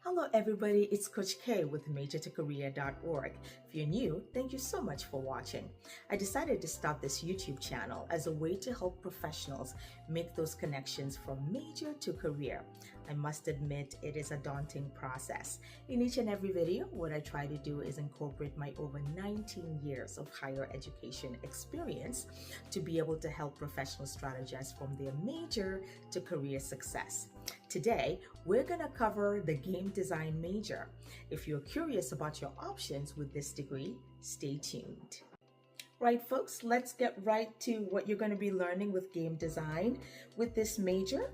Hello everybody, it's Coach K with MajortoCareer.org. If you're new, thank you so much for watching. I decided to start this YouTube channel as a way to help professionals make those connections from major to career. I must admit, it is a daunting process. In each and every video, what I try to do is incorporate my over 19 years of higher education experience to be able to help professionals strategize from their major to career success. Today, we're going to cover the game design major. If you're curious about your options with this degree, stay tuned. Right, folks, let's get right to what you're going to be learning with game design. With this major,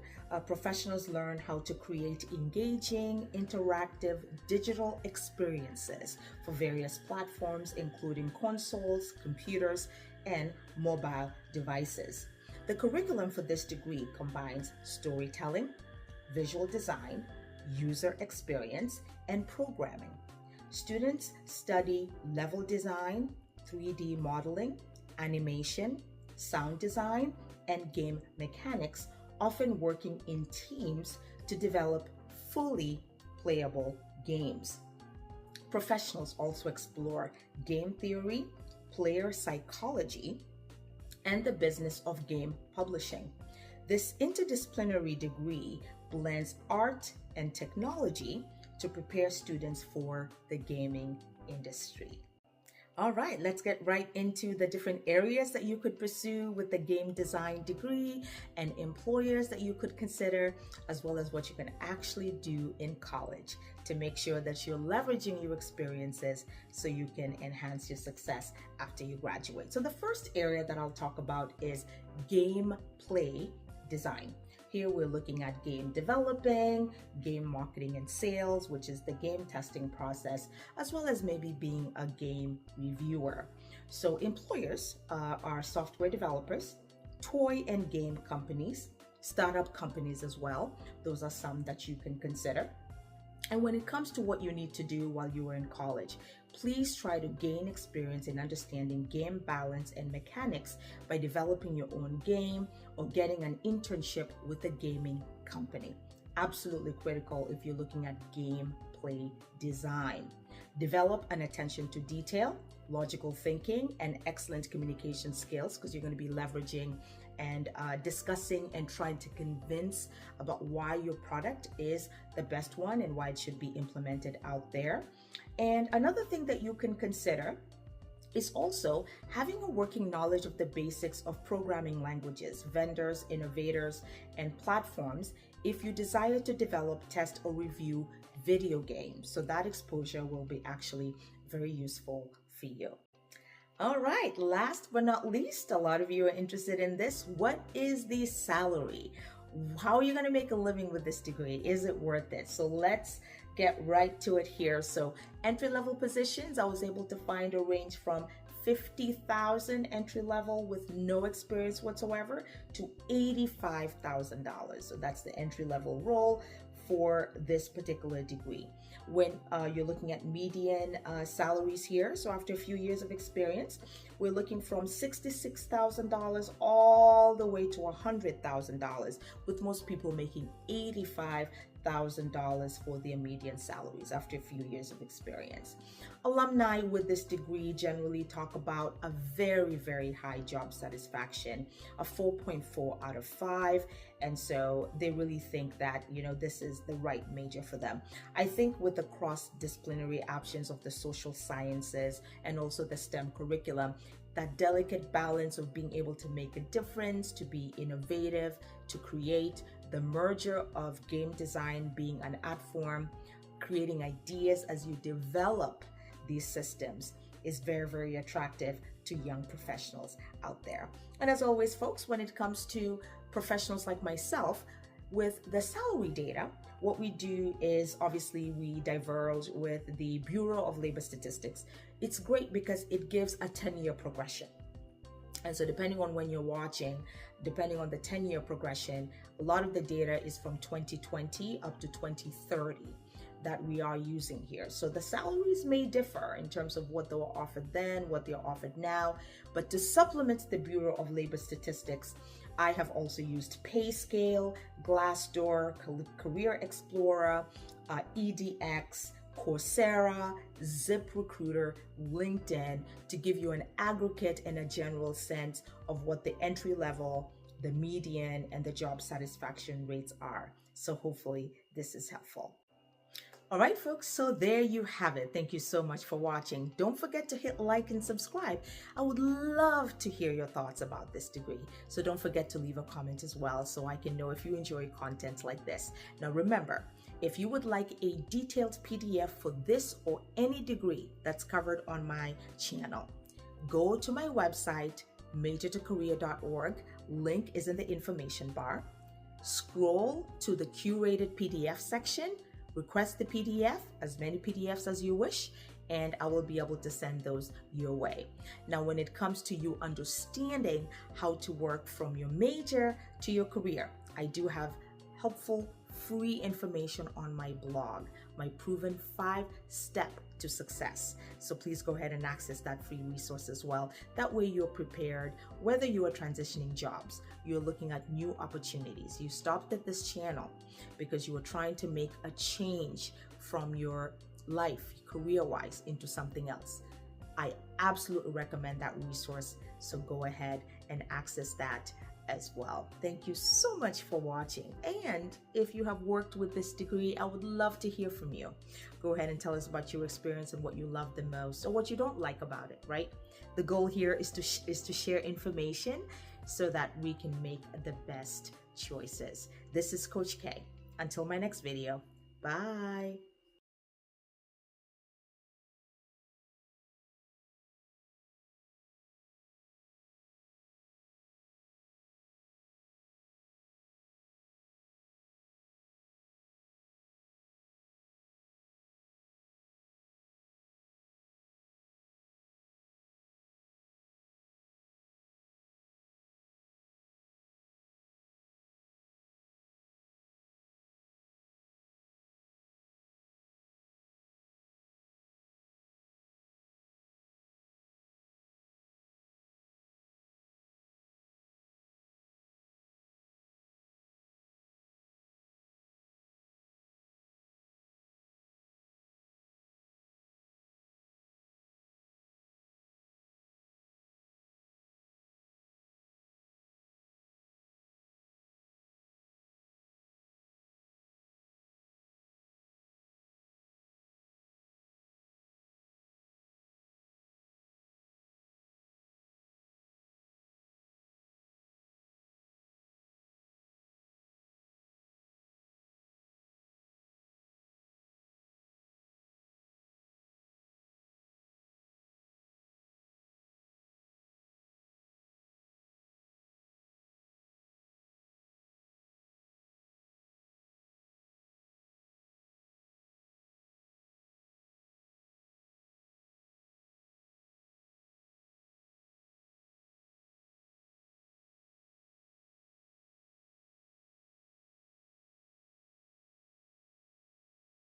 professionals learn how to create engaging, interactive digital experiences for various platforms, including consoles, computers, and mobile devices. The curriculum for this degree combines storytelling, visual design, user experience, and programming. Students study level design, 3D modeling, animation, sound design, and game mechanics, often working in teams to develop fully playable games. Professionals also explore game theory, player psychology, and the business of game publishing. This interdisciplinary degree blends art and technology to prepare students for the gaming industry. All right, let's get right into the different areas that you could pursue with the game design degree and employers that you could consider, as well as what you can actually do in college to make sure that you're leveraging your experiences so you can enhance your success after you graduate. So the first area that I'll talk about is gameplay design. Here we're looking at game developing, game marketing and sales, which is the game testing process, as well as maybe being a game reviewer. So employers are software developers, toy and game companies, startup companies as well. Those are some that you can consider. And when it comes to what you need to do while you are in college, please try to gain experience in understanding game balance and mechanics by developing your own game or getting an internship with a gaming company. Absolutely critical if you're looking at gameplay design. Develop an attention to detail, logical thinking, and excellent communication skills, because you're going to be leveraging and discussing and trying to convince about why your product is the best one and why it should be implemented out there. And another thing that you can consider is also having a working knowledge of the basics of programming languages, vendors, innovators, and platforms if you desire to develop, test, or review video games. So that exposure will be actually very useful for you. All right, last but not least, a lot of you are interested in this. What is the salary? How are you going to make a living with this degree? Is it worth it? So let's get right to it here. So entry-level positions, I was able to find a range from $50,000 entry level with no experience whatsoever to $85,000. So that's the entry level role for this particular degree. When you're looking at median salaries here, so after a few years of experience, we're looking from $66,000 all the way to $100,000, with most people making $85,000 for their median salaries after a few years of experience. Alumni with this degree generally talk about a very, very high job satisfaction, a 4.4 out of 5. And so they really think that, this is the right major for them. I think with the cross-disciplinary options of the social sciences and also the STEM curriculum, that delicate balance of being able to make a difference, to be innovative, to create, the merger of game design being an art form, creating ideas as you develop these systems is very, very attractive to young professionals out there. And as always, folks, when it comes to professionals like myself, with the salary data, what we do is obviously we diverge with the Bureau of Labor Statistics. It's great because it gives a 10-year progression. And so depending on when you're watching, depending on the 10-year progression, a lot of the data is from 2020 up to 2030 that we are using here. So the salaries may differ in terms of what they were offered then, what they're offered now. But to supplement the Bureau of Labor Statistics, I have also used PayScale, Glassdoor, Career Explorer, EDX, Coursera, ZipRecruiter, LinkedIn, to give you an aggregate and a general sense of what the entry level, the median, and the job satisfaction rates are. So hopefully this is helpful. All right, folks, so there you have it. Thank you so much for watching. Don't forget to hit like and subscribe. I would love to hear your thoughts about this degree. So don't forget to leave a comment as well so I can know if you enjoy content like this. Now remember, if you would like a detailed PDF for this or any degree that's covered on my channel, go to my website, MajortoCareer.org. Link is in the information bar. Scroll to the curated PDF section. Request the PDF, as many PDFs as you wish, and I will be able to send those your way. Now, when it comes to you understanding how to work from your major to your career, I do have helpful free information on my blog, my proven 5-step to success. So please go ahead and access that free resource as well. That way you're prepared, whether you are transitioning jobs, you're looking at new opportunities. You stopped at this channel because you were trying to make a change from your life, career-wise, into something else. I absolutely recommend that resource. So go ahead and access that as well. Thank you so much for watching. And if you have worked with this degree, I would love to hear from you. Go ahead and tell us about your experience and what you love the most or what you don't like about it, right? The goal here is to share information so that we can make the best choices. This is Coach K. Until my next video, bye.